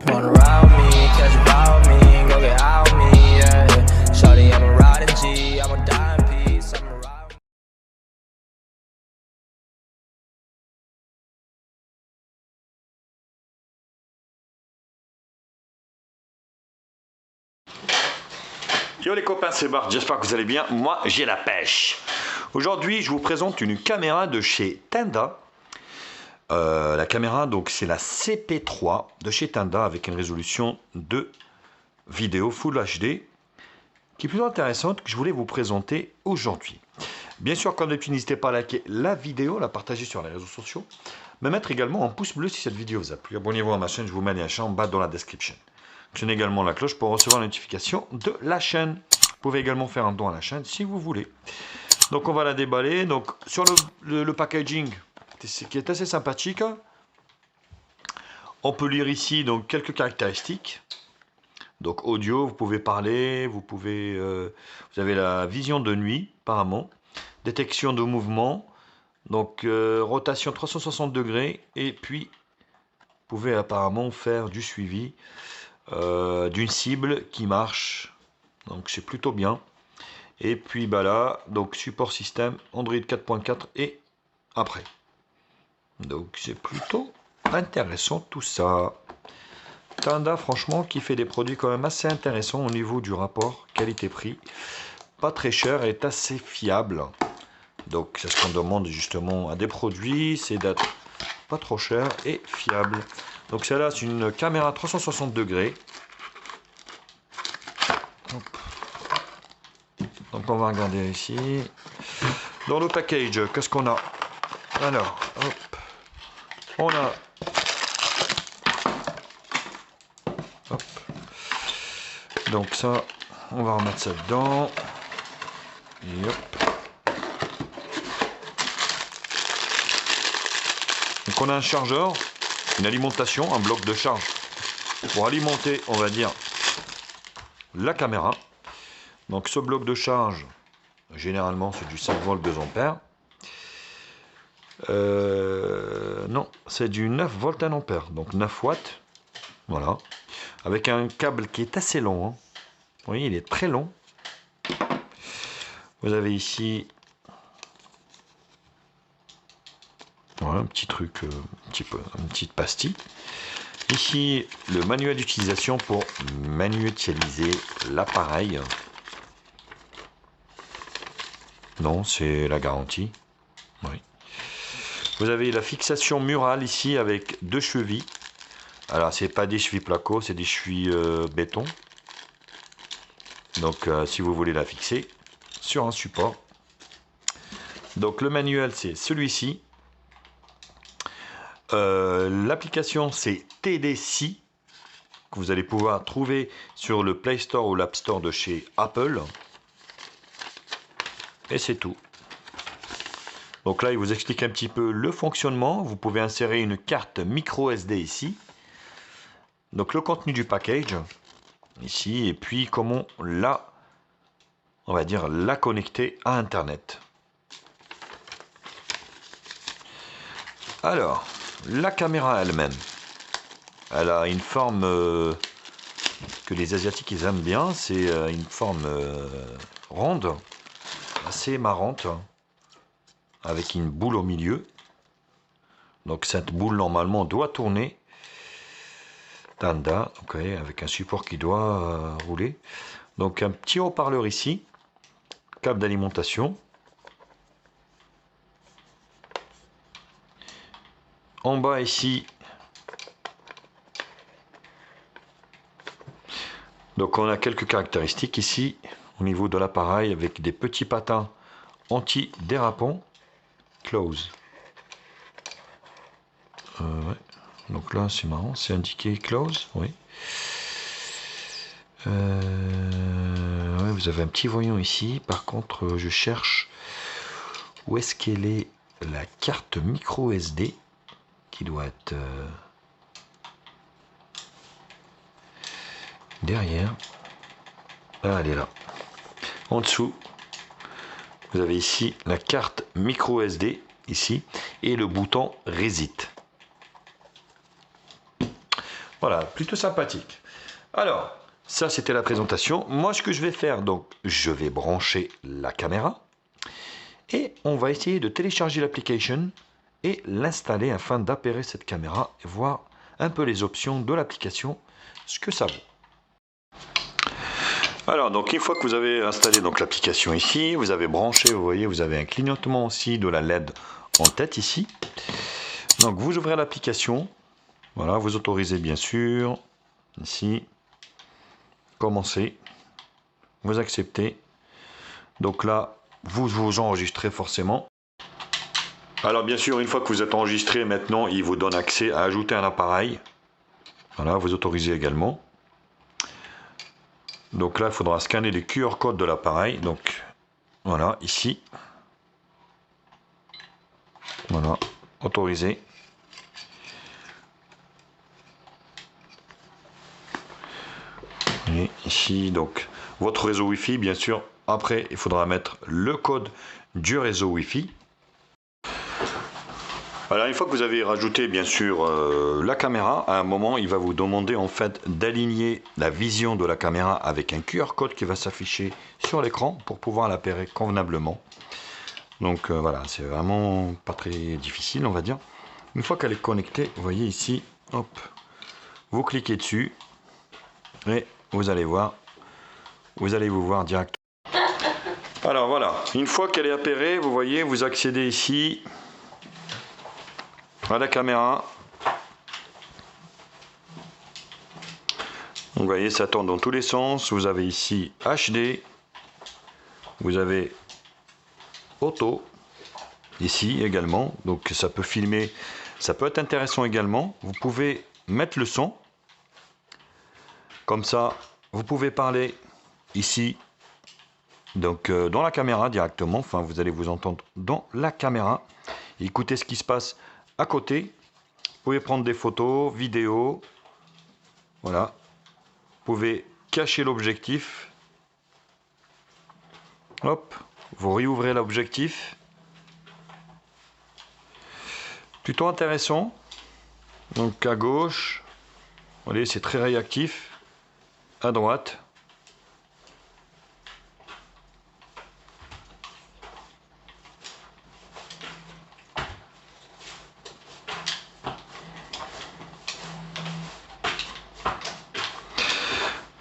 Wanna ride me, catch a vibe with me, go get out with me, yeah. Shawty, I'm a riding G, I'm a dying piece, I'm a ride. Yo les copains, c'est Bart, j'espère que vous allez bien. Moi, j'ai la pêche. Aujourd'hui, je vous présente une caméra de chez Tenda. La caméra, donc, c'est la CP3 de chez Tenda avec une résolution de vidéo Full HD qui est plutôt intéressante que je voulais vous présenter aujourd'hui. Bien sûr, comme d'habitude, n'hésitez pas à liker la vidéo, la partager sur les réseaux sociaux, me mettre également un pouce bleu si cette vidéo vous a plu. Abonnez-vous à ma chaîne, je vous mets le lien en bas dans la description. Actionnez également la cloche pour recevoir la notification de la chaîne. Vous pouvez également faire un don à la chaîne si vous voulez. Donc on va la déballer. Donc sur le packaging, qui est assez sympathique, on peut lire ici donc quelques caractéristiques. Donc audio, vous pouvez parler, vous avez la vision de nuit apparemment, détection de mouvement, donc rotation 360 degrés, et puis vous pouvez apparemment faire du suivi d'une cible qui marche, donc c'est plutôt bien. Et puis bah là, donc support système Android 4.4 et après. Donc c'est plutôt intéressant tout ça. Tenda, franchement, qui fait des produits quand même assez intéressants au niveau du rapport qualité-prix. Pas très cher et est assez fiable. Donc c'est ce qu'on demande justement à des produits, c'est d'être pas trop cher et fiable. Donc celle-là, c'est une caméra 360 degrés. Hop. Donc on va regarder ici. Dans le package, qu'est-ce qu'on a? Alors, hop. On a... Hop. Donc ça, on va remettre ça dedans. Et hop. Donc on a un chargeur, une alimentation, un bloc de charge pour alimenter, on va dire, la caméra. Donc ce bloc de charge, généralement c'est du 5 volts 2 ampères. Non, c'est du 9 volts 1 ampère, donc 9 watts. Voilà. Avec un câble qui est assez long. Hein. Vous voyez, il est très long. Vous avez ici voilà, un petit truc, une petite pastille. Ici, le manuel d'utilisation pour manualiser l'appareil. Non, c'est la garantie. Oui. Vous avez la fixation murale ici avec 2 chevilles. Alors, c'est pas des chevilles placo, c'est des chevilles béton. Donc, si vous voulez la fixer sur un support. Donc, le manuel, c'est celui-ci. L'application, c'est TDC, que vous allez pouvoir trouver sur le Play Store ou l'App Store de chez Apple. Et c'est tout. Donc là, il vous explique un petit peu le fonctionnement. Vous pouvez insérer une carte micro SD ici. Donc le contenu du package ici, et puis comment on va dire, la connecter à Internet. Alors, la caméra elle-même, elle a une forme que les Asiatiques ils aiment bien. C'est une forme ronde, assez marrante, avec une boule au milieu. Donc cette boule normalement doit tourner. Tenda, ok, avec un support qui doit rouler. Donc un petit haut-parleur ici, câble d'alimentation. En bas ici, donc on a quelques caractéristiques ici au niveau de l'appareil avec des petits patins anti-dérapants. Close. Ouais. Donc là c'est marrant, c'est indiqué close, oui. Ouais, vous avez un petit voyant ici. Par contre, je cherche où est-ce qu'elle est la carte micro SD qui doit être derrière. Ah, elle est là. En dessous, vous avez ici la carte micro SD ici et le bouton Reset. Voilà, plutôt sympathique. Alors, ça c'était la présentation. Moi, ce que je vais faire, donc, je vais brancher la caméra et on va essayer de télécharger l'application et l'installer afin d'appairer cette caméra et voir un peu les options de l'application, ce que ça vaut. Alors, donc une fois que vous avez installé donc l'application ici, vous avez branché, vous voyez, vous avez un clignotement aussi de la LED en tête ici. Donc vous ouvrez l'application, voilà, vous autorisez bien sûr, ici, commencer, vous acceptez. Donc là, vous vous enregistrez forcément. Alors bien sûr, une fois que vous êtes enregistré, maintenant, il vous donne accès à ajouter un appareil. Voilà, vous autorisez également. Donc là, il faudra scanner les QR codes de l'appareil. Donc voilà, ici. Voilà, autorisé. Et ici, donc, votre réseau Wi-Fi, bien sûr. Après, il faudra mettre le code du réseau Wi-Fi. Alors, une fois que vous avez rajouté, bien sûr, la caméra, à un moment, il va vous demander, en fait, d'aligner la vision de la caméra avec un QR code qui va s'afficher sur l'écran pour pouvoir l'appairer convenablement. Donc, voilà, c'est vraiment pas très difficile, on va dire. Une fois qu'elle est connectée, vous voyez ici, hop, vous cliquez dessus et vous allez voir, vous allez vous voir directement. Alors voilà, une fois qu'elle est appairée, vous voyez, vous accédez ici à la caméra. Donc, vous voyez, ça tourne dans tous les sens. Vous avez ici HD, vous avez auto ici également, donc ça peut filmer, ça peut être intéressant également. Vous pouvez mettre le son, comme ça vous pouvez parler ici, donc dans la caméra directement, enfin vous allez vous entendre dans la caméra, écoutez ce qui se passe à côté. Vous pouvez prendre des photos, vidéos, voilà, vous pouvez cacher l'objectif, hop, vous réouvrez l'objectif. Plutôt intéressant. Donc à gauche, vous voyez, c'est très réactif. À droite,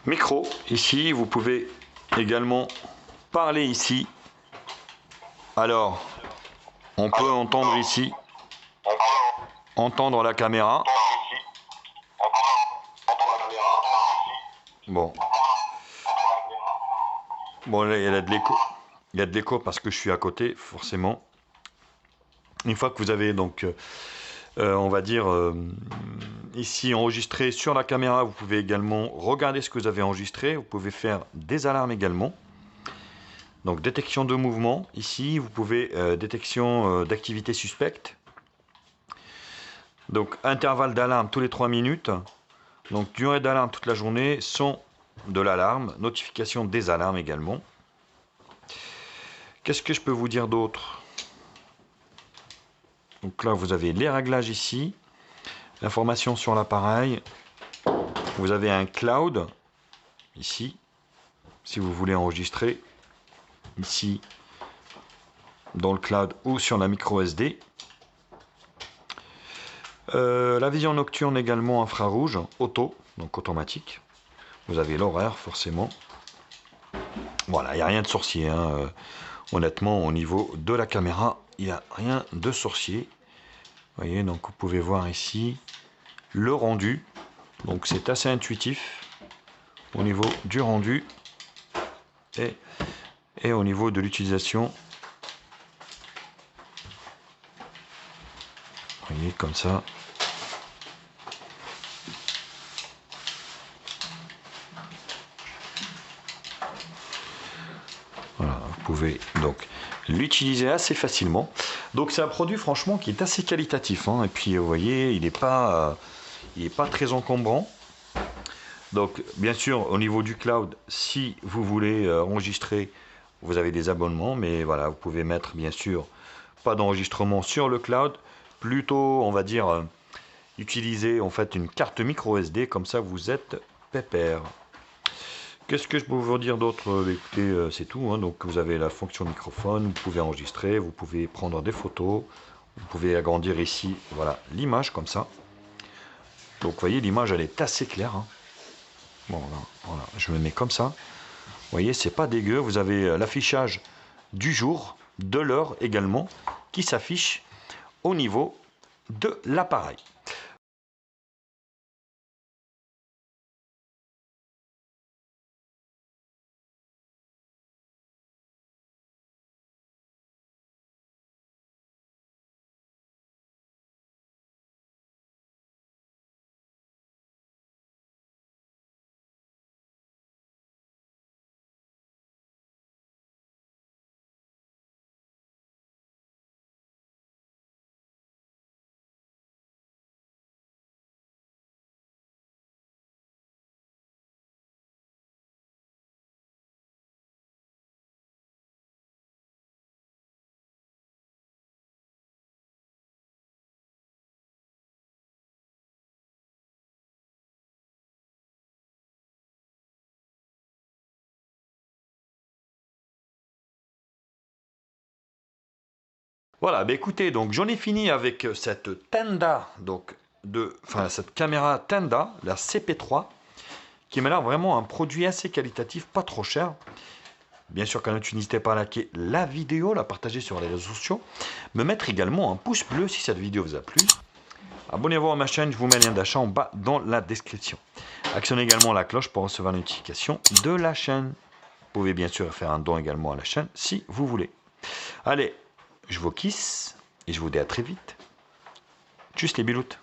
micro, ici, vous pouvez également parler ici. Alors, on peut entendre ici, entendre la caméra. Bon, là, il y a de l'écho. Il y a de l'écho parce que je suis à côté, forcément. Une fois que vous avez donc, on va dire, ici enregistré sur la caméra, vous pouvez également regarder ce que vous avez enregistré. Vous pouvez faire des alarmes également. Donc détection de mouvement. Ici, vous pouvez détection d'activité suspecte. Donc intervalle d'alarme tous les 3 minutes. Donc durée d'alarme toute la journée, son de l'alarme, notification des alarmes également. Qu'est-ce que je peux vous dire d'autre? Donc là vous avez les réglages ici, l'information sur l'appareil, vous avez un cloud ici, si vous voulez enregistrer ici dans le cloud ou sur la micro SD. La vision nocturne également infrarouge, auto, donc automatique. Vous avez l'horaire forcément. Voilà, il n'y a rien de sorcier, hein. Honnêtement, au niveau de la caméra, il n'y a rien de sorcier. Vous voyez, donc vous pouvez voir ici le rendu. Donc c'est assez intuitif au niveau du rendu et au niveau de l'utilisation. Vous voyez, comme ça. Voilà, vous pouvez donc l'utiliser assez facilement. Donc c'est un produit franchement qui est assez qualitatif, hein. Et puis vous voyez, il n'est pas très encombrant. Donc bien sûr au niveau du cloud, si vous voulez enregistrer, vous avez des abonnements, mais voilà, vous pouvez mettre bien sûr pas d'enregistrement sur le cloud. Plutôt, on va dire, utilisez en fait une carte micro SD, comme ça vous êtes pépère. Qu'est-ce que je peux vous dire d'autre? Écoutez, c'est tout, hein. Donc vous avez la fonction microphone, vous pouvez enregistrer, vous pouvez prendre des photos, vous pouvez agrandir ici, voilà, l'image comme ça. Donc vous voyez, l'image elle est assez claire, hein. Bon, voilà, je me mets comme ça. Vous voyez, c'est pas dégueu. Vous avez l'affichage du jour, de l'heure également, qui s'affiche au niveau de l'appareil. Voilà, bah écoutez, donc j'en ai fini avec cette Tenda, donc cette caméra Tenda, la CP3, qui m'a l'air vraiment un produit assez qualitatif, pas trop cher. Bien sûr, quand même, n'hésitez pas à liker la vidéo, la partager sur les réseaux sociaux, me mettre également un pouce bleu si cette vidéo vous a plu. Abonnez-vous à ma chaîne, je vous mets le lien d'achat en bas dans la description. Actionnez également la cloche pour recevoir la notification de la chaîne. Vous pouvez bien sûr faire un don également à la chaîne si vous voulez. Allez, je vous kiss et je vous dis à très vite. Tchuss les biloutes.